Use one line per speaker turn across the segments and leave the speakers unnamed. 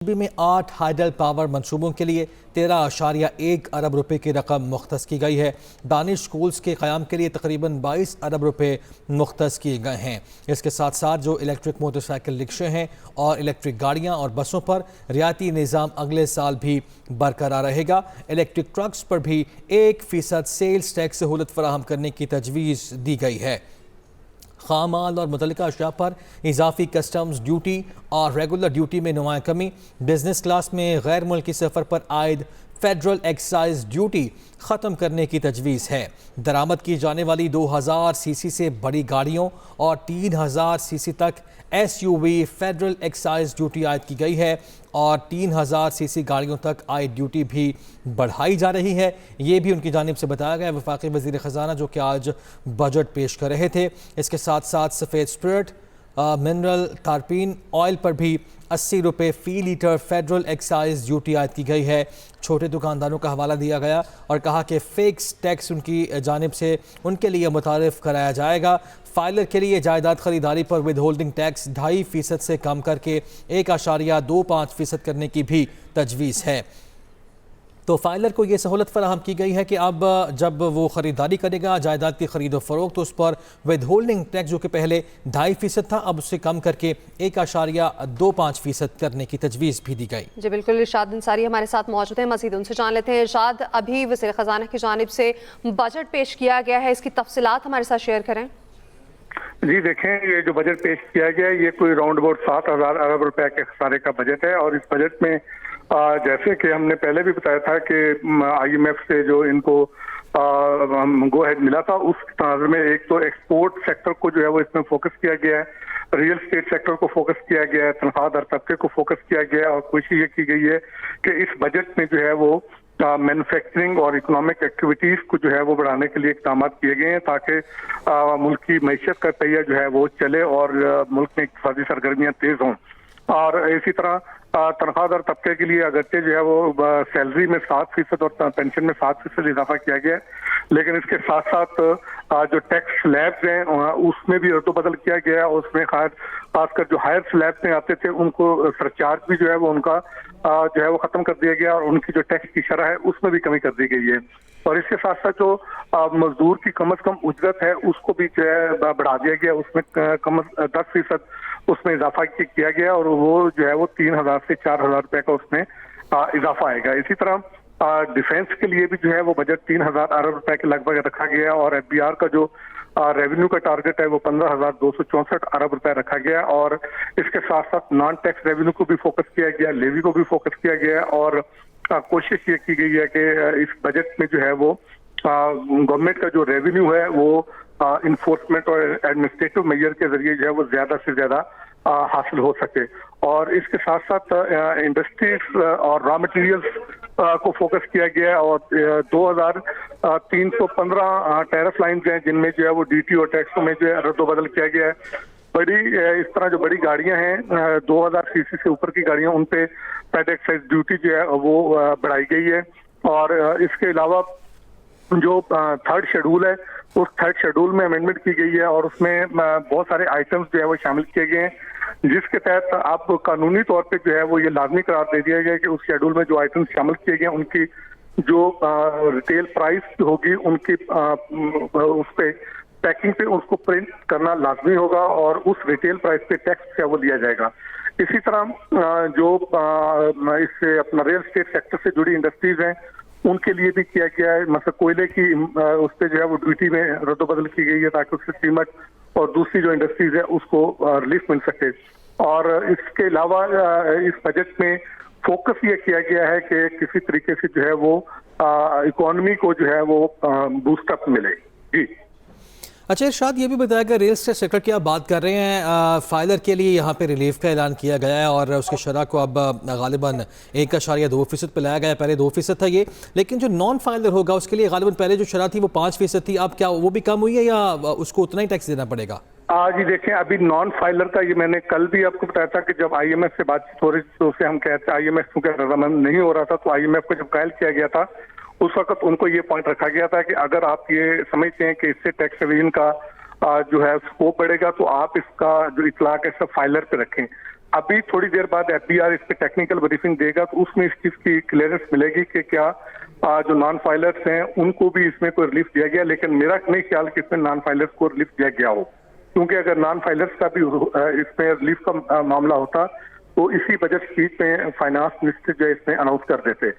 में 8 hydel power मंसूबों के लिए 13.1 अरब रुपए की रकम मुख्तस की गई है। दानिश स्कूल्स के क़याम के लिए तकरीबन 22 अरब रुपए मुख्तस किए गए हैं। इसके साथ साथ जो इलेक्ट्रिक मोटरसाइकिल रिक्शे हैं और इलेक्ट्रिक गाड़ियां और बसों पर रियायती निज़ाम अगले साल भी बरकरार रहेगा। इलेक्ट्रिक ट्रक्स पर भी 1% सेल्स टैक्स सहूलत फराहम करने की तजवीज़ दी गई है। खाम माल और मुतल्लिका अशिया पर इजाफी कस्टम्स ड्यूटी और रेगुलर ड्यूटी में नुमाया कमी, बिजनेस क्लास में गैर मुल्की सफ़र पर आयद फेडरल एक्साइज ड्यूटी ख़त्म करने की तजवीज़ है। दरामद की जाने वाली 2000 सीसी से बड़ी गाड़ियों और 3000 सीसी तक SUV फेडरल एक्साइज ड्यूटी आयद की गई है और 3000 सीसी गाड़ियों तक आयद ड्यूटी भी बढ़ाई जा रही है। ये भी उनकी जानिब से बताया गया। वफाकी वज़ीर ख़जाना जो कि आज बजट पेश कर रहे थे, इसके साथ साथ सफ़ेद स्पिरिट, मिनरल तारपीन ऑयल पर भी 80 रुपये फ़ी लीटर फेडरल एक्साइज ड्यूटी आयद की गई है। छोटे दुकानदारों का हवाला दिया गया और कहा कि फ़िक्स टैक्स उनकी जानिब से उनके लिए मुतारिफ कराया जाएगा। फाइलर के लिए जायदाद खरीदारी पर विद होल्डिंग टैक्स 2.5% से कम करके 1.25% करने की भी तजवीज़ है। तो फाइलर को ये सहूलत फराहम की गई है कि अब जब वो ख़रीदारी करेगा जायदाद की ख़रीद व फ़रोख्त, तो उस पर विद होल्डिंग टैक्स जो कि पहले 2.5% था, अब उससे कम करके 1.25% करने की तजवीज़ भी दी गई।
जी बिल्कुल, इरशाद अंसारी हमारे साथ मौजूद हैं, मज़ीद उनसे जान लेते हैं। इरशाद, अभी वज़ीर ख़ज़ाना की जानिब से बजट पेश किया गया है, इसकी तफसीलात हमारे साथ शेयर करें।
जी देखें, ये जो बजट पेश किया गया है ये कोई राउंड अबाउट 7000 अरब रुपए के खसारे का बजट है। और इस बजट में जैसे कि हमने पहले भी बताया था कि IMF से जो इनको गो हेड मिला था, उस तनाज़ुर में एक तो एक्सपोर्ट सेक्टर को जो है वो इसमें फोकस किया गया है, रियल स्टेट सेक्टर को फोकस किया गया है, तनख्वाहदार तबके को फोकस किया गया है और कोशिश ये की गई है कि इस बजट में जो है वो मैन्युफैक्चरिंग और इकोनॉमिक एक्टिविटीज को जो है वो बढ़ाने के लिए इक़दाम किए गए हैं ताकि मुल्क की मईशत का पहिया जो है वो चले और मुल्क में इक़्तिसादी सरगर्मियां तेज हों। और इसी तरह तनख्वाहदार तबके के लिए अगरचे जो है वो सैलरी में 7% और पेंशन में 7% इजाफा किया गया है, लेकिन इसके साथ साथ जो टैक्स स्लैब्स हैं उसमें भी रद्दबदल किया गया है। उसमें खासकर जो हायर स्लैब में आते थे उनको सरचार्ज भी जो है वो उनका जो है वो खत्म कर दिया गया और उनकी जो टैक्स की शरह है उसमें भी कमी कर दी गई है। और इसके साथ साथ जो मजदूर की कम से कम उजरत है उसको भी जो है बढ़ा दिया गया, उसमें 10% उसमें इजाफा किया गया और वो जो है वो 3000 से 4000 रुपए का उसमें इजाफा आएगा। इसी तरह डिफेंस के लिए भी जो है वो बजट 3000 अरब रुपए के लगभग रखा गया और FBR का जो रेवेन्यू का टारगेट है वो 15,264 अरब रुपए रखा गया। और इसके साथ साथ नॉन टैक्स रेवेन्यू को भी फोकस किया गया, लेवी को भी फोकस किया गया और कोशिश ये की गई है कि इस बजट में जो है वो गवर्नमेंट का जो रेवेन्यू है वो इन्फोर्समेंट और एडमिनिस्ट्रेटिव मेजर के जरिए जो है वो ज्यादा से ज्यादा हासिल हो सके। और इसके साथ साथ इंडस्ट्रीज और रॉ मटेरियल्स को फोकस किया गया और 2315 टैरिफ लाइन्स हैं जिनमें जो है वो DT और टैक्सों में जो है रद्दबदल किया गया है। इस तरह जो बड़ी गाड़ियां हैं 2000 सीसी से ऊपर की गाड़ियां, उन पे पेड एक्साइज ड्यूटी जो है वो बढ़ाई गई है। और इसके अलावा जो थर्ड शेड्यूल है उस थर्ड शेड्यूल में अमेंडमेंट की गई है और उसमें बहुत सारे आइटम्स जो है वो शामिल किए गए हैं, जिसके तहत अब कानूनी तौर पे जो है वो ये लाजमी करार दे दिया गया है कि उस शेड्यूल में जो आइटम्स शामिल किए गए उनकी जो रिटेल प्राइस होगी उनकी उस पे पैकिंग पे उसको प्रिंट करना लाजमी होगा और उस रिटेल प्राइस पे टैक्स जो है वो दिया जाएगा। इसी तरह जो इससे अपना रियल स्टेट सेक्टर से जुड़ी इंडस्ट्रीज हैं उनके लिए भी किया गया है, मतलब कोयले की उस पर जो है वो ड्यूटी में रद्दबदल की गई है ताकि उससे कीमत और दूसरी जो इंडस्ट्रीज है उसको रिलीफ मिल सके। और इसके अलावा इस बजट में फोकस ये किया गया है कि किसी तरीके से जो है वो इकोनॉमी को जो है वो बूस्टअप मिले। जी
अच्छा इरशाद, ये भी बताया कि रियल एस्टेट सेक्टर की आप बात कर रहे हैं, फाइलर के लिए यहाँ पे रिलीफ का ऐलान किया गया है और उसकी शरह को अब गालिबन 1.2% पे लाया गया है। पहले 2% था ये, लेकिन जो नॉन फाइलर होगा उसके लिए गालिबन पहले जो शरह थी वो 5% थी। अब क्या वो भी कम हुई है या उसको उतना ही टैक्स देना पड़ेगा?
जी देखें, अभी नॉन फाइलर का ये मैंने कल भी आपको बताया था कि जब IMF से बातचीत हो रही थी तो उसे हम कहते IMF क्योंकि रजामंद नहीं हो रहा था तो IMF को जब कायल किया गया था उस वक्त उनको ये पॉइंट रखा गया था कि अगर आप ये समझते हैं कि इससे टैक्स एवेजन का जो है स्कोप बढ़ेगा तो आप इसका जो इतलाक है सब फाइलर पे रखें। अभी थोड़ी देर बाद एफबीआर इस पे टेक्निकल ब्रीफिंग देगा, तो उसमें इस चीज की क्लियरेंस मिलेगी कि क्या जो नॉन फाइलर्स हैं उनको भी इसमें कोई रिलीफ दिया गया। लेकिन मेरा नहीं ख्याल कि इसमें नॉन फाइलर्स को रिलीफ दिया गया हो, क्योंकि अगर नॉन फाइलर्स का भी इसमें रिलीफ का मामला होता तो इसी बजट स्पीच में फाइनेंस मिनिस्टर जो है इसमें अनाउंस कर देते।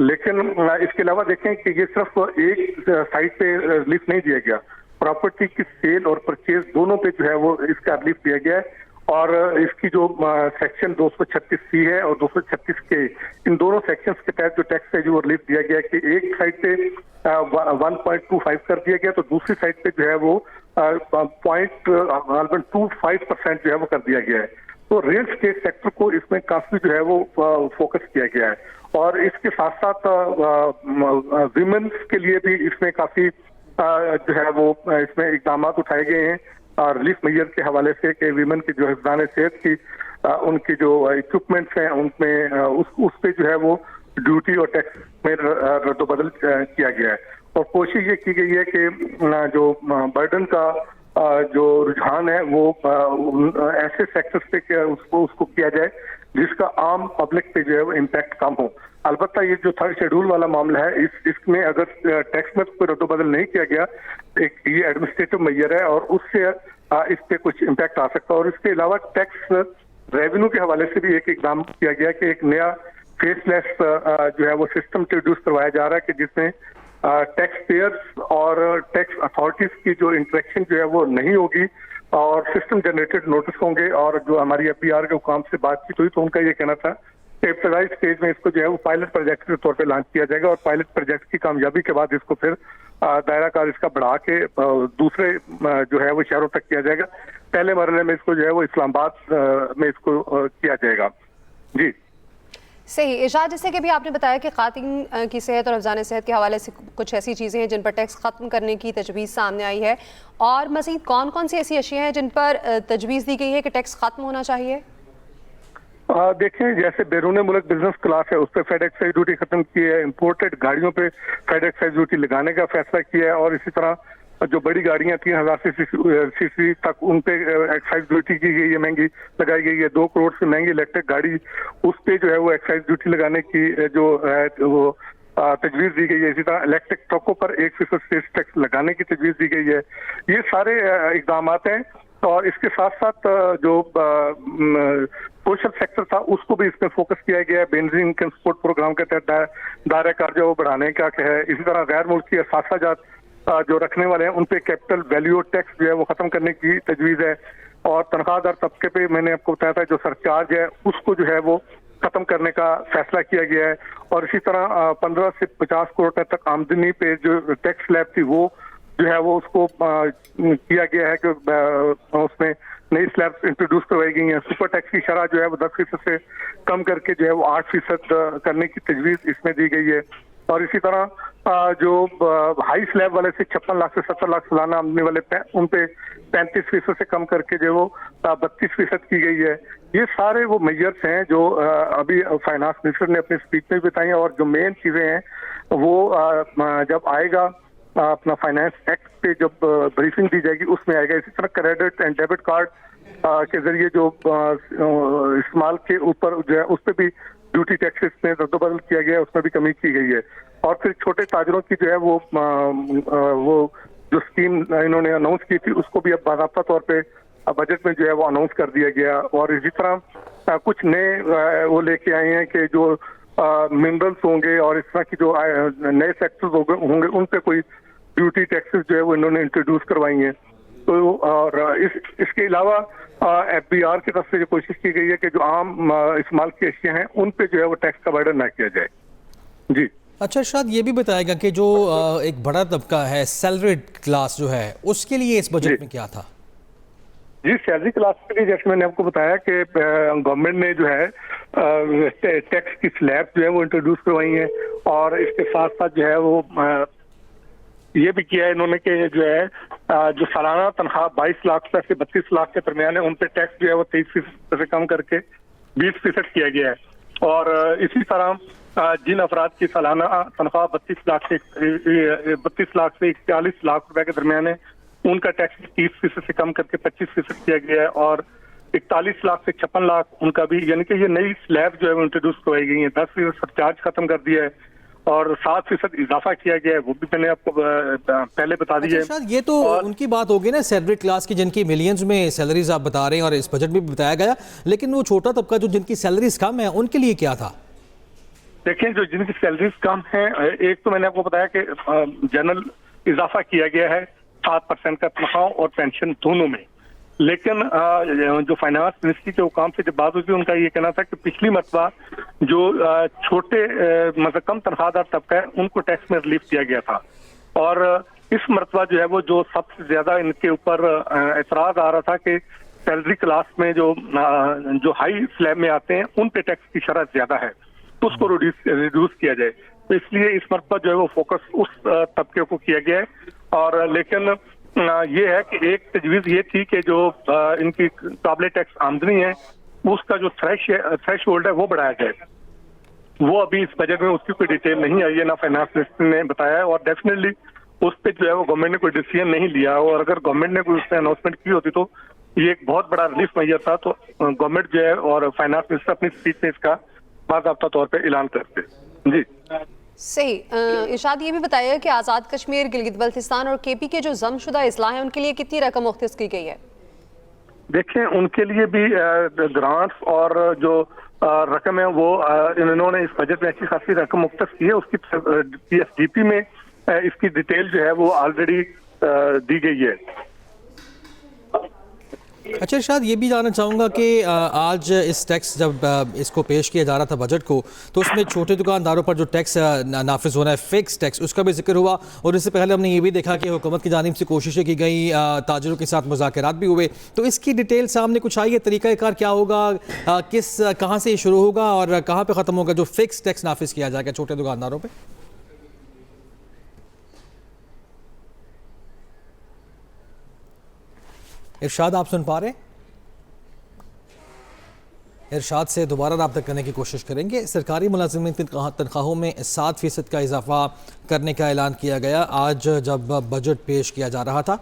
लेकिन इसके अलावा देखें कि ये सिर्फ एक साइड पे रिलीफ नहीं दिया गया, प्रॉपर्टी की सेल और परचेज दोनों पे जो है वो इसका रिलीफ दिया गया है। और इसकी जो सेक्शन 236C है और 236 के, इन दोनों सेक्शंस के तहत जो टैक्स है जो रिलीफ दिया गया है कि एक साइड पे 1.25 कर दिया गया, तो दूसरी साइड पे जो है वो 0.25% जो है वो कर दिया गया है। तो रियल स्टेट सेक्टर को इसमें काफी जो है वो फोकस किया गया है। और इसके साथ साथ विमेन्स के लिए भी इसमें काफी जो है वो इसमें इकदाम उठाए गए हैं रिलीफ मेजर के हवाले से कि वीमेन की जो हिफाजत सेहत की उनकी जो इक्विपमेंट्स हैं उनमें उस पे जो है वो ड्यूटी और टैक्स में रद्दबदल किया गया है। और कोशिश ये की गई है कि जो बर्डन का जो रुझान है वो ऐसे सेक्टर्स पे उसको किया जाए जिसका आम पब्लिक पे जो है वो इम्पैक्ट कम हो। अलबत्ता ये जो थर्ड शेड्यूल वाला मामला है इसमें अगर टैक्स में कोई रद्दबदल नहीं किया गया, एक ये एडमिनिस्ट्रेटिव मेजर है और उससे इस पे कुछ इम्पैक्ट आ सकता है। और इसके अलावा टैक्स रेवेन्यू के हवाले से भी एक इकदाम किया गया कि एक नया फेसलेस जो है वो सिस्टम इंट्रोड्यूस करवाया जा रहा है कि जिसमें टैक्स पेयर्स और टैक्स अथॉरिटीज की जो इंटरेक्शन जो है वो नहीं होगी और सिस्टम जनरेटेड नोटिस होंगे। और जो हमारी एफबीआर के हुकाम से बातचीत हुई तो उनका ये कहना था कि इब्तदाई स्टेज में इसको जो है वो पायलट प्रोजेक्ट के तौर पे लॉन्च किया जाएगा और पायलट प्रोजेक्ट की कामयाबी के बाद इसको फिर दायरा कार इसका बढ़ा के दूसरे जो है वो शहरों तक किया जाएगा। पहले मरहले में इसको जो है वो इस्लामाबाद में इसको किया जाएगा। जी
सही। इरशाद, जैसे कि भी आपने बताया कि खातिन की सेहत और अफजान सेहत के हवाले से कुछ ऐसी चीज़ें हैं जिन पर टैक्स ख़त्म करने की तजवीज़ सामने आई है, और मज़ीद कौन कौन सी ऐसी अशिया हैं जिन पर तजवीज़ दी गई है कि टैक्स ख़त्म होना चाहिए?
देखें, जैसे बैरून मुल्क बिजनेस क्लास है उस पर फेड एक्साइज ड्यूटी खत्म की है, इम्पोर्टेड गाड़ियों पे फेड एक्साइज ड्यूटी लगाने का फैसला किया है। और इसी तरह जो बड़ी गाड़ियां 3000 सीसी तक उन पे एक्साइज ड्यूटी की गई है, महंगी लगाई गई है। 2 करोड़ से महंगी इलेक्ट्रिक गाड़ी उस पे जो है वो एक्साइज ड्यूटी लगाने की जो है वो तजवीज़ दी गई है। इसी तरह इलेक्ट्रिक ट्रकों पर 1% सेल्स टैक्स लगाने की तजवीज़ दी गई है। ये सारे इकदाम हैं। और इसके साथ साथ जो सोशल सेक्टर था उसको भी इसमें फोकस किया गया है। बेंजीन ट्रांसपोर्ट प्रोग्राम के तहत दायरा कार जो बढ़ाने का है। इसी तरह गैर मुल्की असासाजात जो रखने वाले हैं उन पे कैपिटल वैल्यू टैक्स जो है वो खत्म करने की तजवीज़ है। और तनख्वाहदार तबके पे मैंने आपको बताया था जो सरचार्ज है उसको जो है वो खत्म करने का फैसला किया गया है। और इसी तरह 15 से 50 करोड़ तक आमदनी पे जो टैक्स स्लैब थी वो जो है वो उसको किया गया है कि उसमें नई स्लैब इंट्रोड्यूस करवाई गई हैं। सुपर टैक्स की शरह जो है वो 10% से कम करके जो है वो 8% करने की तजवीज़ इसमें दी गई है। और इसी तरह जो हाई स्लैब वाले से 56 लाख से 70 लाख सालाना आमदनी वाले उन पे 35% से कम करके जो वो 32% की गई है। ये सारे वो मेजर्स हैं जो अभी फाइनेंस मिनिस्टर ने अपनी स्पीच में बताई हैं। और जो मेन चीज़ें हैं वो जब आएगा अपना फाइनेंस एक्ट पे जब ब्रीफिंग दी जाएगी उसमें आएगा। इसी तरह क्रेडिट एंड डेबिट कार्ड के जरिए जो इस्तेमाल के ऊपर जो है उस पर भी ड्यूटी टैक्सेस में रद्दबदल किया गया है, उसमें भी कमी की गई है। और फिर छोटे ताजरों की जो है वो जो स्कीम इन्होंने अनाउंस की थी उसको भी अब बाकायदा तौर पे बजट में जो है वो अनाउंस कर दिया गया। और इसी तरह कुछ नए वो लेके आए हैं कि जो मिनरल्स होंगे और इस तरह की जो नए सेक्टर्स होंगे उन पे कोई ड्यूटी टैक्सेस जो है वो इन्होंने इंट्रोड्यूस करवाई हैं। तो और इसके अलावा एफबीआर की तरफ से जो कोशिश की गई है कि जो आम इस्तेमाल की अशिया हैं उन पे जो है वो टैक्स का बर्डन ना किया जाए। जी
अच्छा, शायद ये भी बताएगा कि जो एक बड़ा तबका है सैलरीड क्लास जो है उसके लिए इस बजट में क्या था?
जी, सैलरी क्लास के लिए जैसे मैंने आपको बताया कि गवर्नमेंट ने जो है टैक्स की स्लैब जो है वो इंट्रोड्यूस करवाई है। और इसके साथ साथ जो है वो ये भी किया है इन्होंने कि जो है जो सालाना तनख्वाह 22 लाख से 32 लाख के दरमियान है उन पे टैक्स जो है वो 23% से कम करके 20% किया गया है। और इसी तरह जिन अफराद की सालाना तनख्वाह 32 लाख से 41 लाख रुपए के दरमियान है उनका टैक्स 30% से कम करके 25% किया गया है। और 41 लाख से 56 लाख उनका भी, यानी कि ये नई स्लैब जो है वो इंट्रोड्यूस करवाई गई है। 10% सरचार्ज खत्म कर दिया है और 7% इजाफा किया गया है, वो भी मैंने आपको पहले बता दिया है।
ये तो उनकी बात होगी ना सैलरी क्लास की, जिनकी मिलियंस में सैलरीज आप बता रहे हैं और इस बजट में भी बताया गया, लेकिन वो छोटा तबका जो जिनकी सैलरीज कम है उनके लिए क्या था?
देखें, जो जिनकी सैलरीज कम है, एक तो मैंने आपको बताया कि जनरल इजाफा किया गया है 7% का तनख्वाह और पेंशन दोनों में। लेकिन जो फाइनेंस मिनिस्ट्री के हुकाम से जब बात हुई थी, उनका ये कहना था कि पिछली मरतबा जो छोटे मतलब कम तनख्वाहदार तबका है उनको टैक्स में रिलीफ दिया गया था, और इस मरतबा जो है वो जो सबसे ज्यादा इनके ऊपर एतराज आ रहा था कि सैलरी क्लास में जो हाई स्लैब में आते हैं उन पे टैक्स की शरह ज्यादा है, तो उसको रिड्यूस किया जाए। तो इसलिए इस मरतबा जो है वो फोकस उस तबके को किया गया है। और लेकिन ये है कि एक तजवीज ये थी कि जो इनकी काबिल टैक्स आमदनी है उसका जो थ्रेश होल्ड है वो बढ़ाया जाए। वो अभी इस बजट में उसकी कोई डिटेल नहीं आई है, ना फाइनेंस मिनिस्टर ने बताया है, और डेफिनेटली उस पर जो है वो गवर्नमेंट ने कोई डिसीजन नहीं लिया। और अगर गवर्नमेंट ने कोई उस पर अनाउंसमेंट की होती तो ये एक बहुत बड़ा रिलीफ मुहैया था। तो गवर्नमेंट जो है और फाइनेंस मिनिस्टर अपनी स्पीच में इसका बाकायदा तौर पर ऐलान करते। जी
सही। इरशाद ये भी बताइए कि आज़ाद कश्मीर, गिलगित बल्तिस्तान और केपी के जो जमशुदा अजला हैं उनके लिए कितनी रकम मुख्तस की गई है?
देखें, उनके लिए भी ग्रांट्स और जो रकम है वो इन्होंने इस बजट में अच्छी खासी रकम मुख्तस की है। उसकी PSDP में इसकी डिटेल जो है वो ऑलरेडी दी गई है।
अच्छा इरशाद, ये भी जानना चाहूँगा कि आज इस टैक्स जब इसको पेश किया जा रहा था बजट को, तो उसमें छोटे दुकानदारों पर जो टैक्स नाफिज होना है, फिक्स टैक्स, उसका भी जिक्र हुआ। और इससे पहले हमने ये भी देखा कि हुकूमत की जानिब से कोशिशें की गई, ताजिरों के साथ मुज़ाकरात भी हुए। तो इसकी डिटेल सामने कुछ आई है? तरीक़ाकार क्या होगा, कहाँ से ये शुरू होगा और कहाँ पर ख़त्म होगा जो फिक्स टैक्स नाफिज किया जाएगा छोटे दुकानदारों पर? इरशाद, आप सुन पा रहे हैं? इरशाद से दोबारा रब्ता करने की कोशिश करेंगे। सरकारी मुलाजिमीन तनख्वाहों में 7% का इजाफा करने का ऐलान किया गया आज जब बजट पेश किया जा रहा था।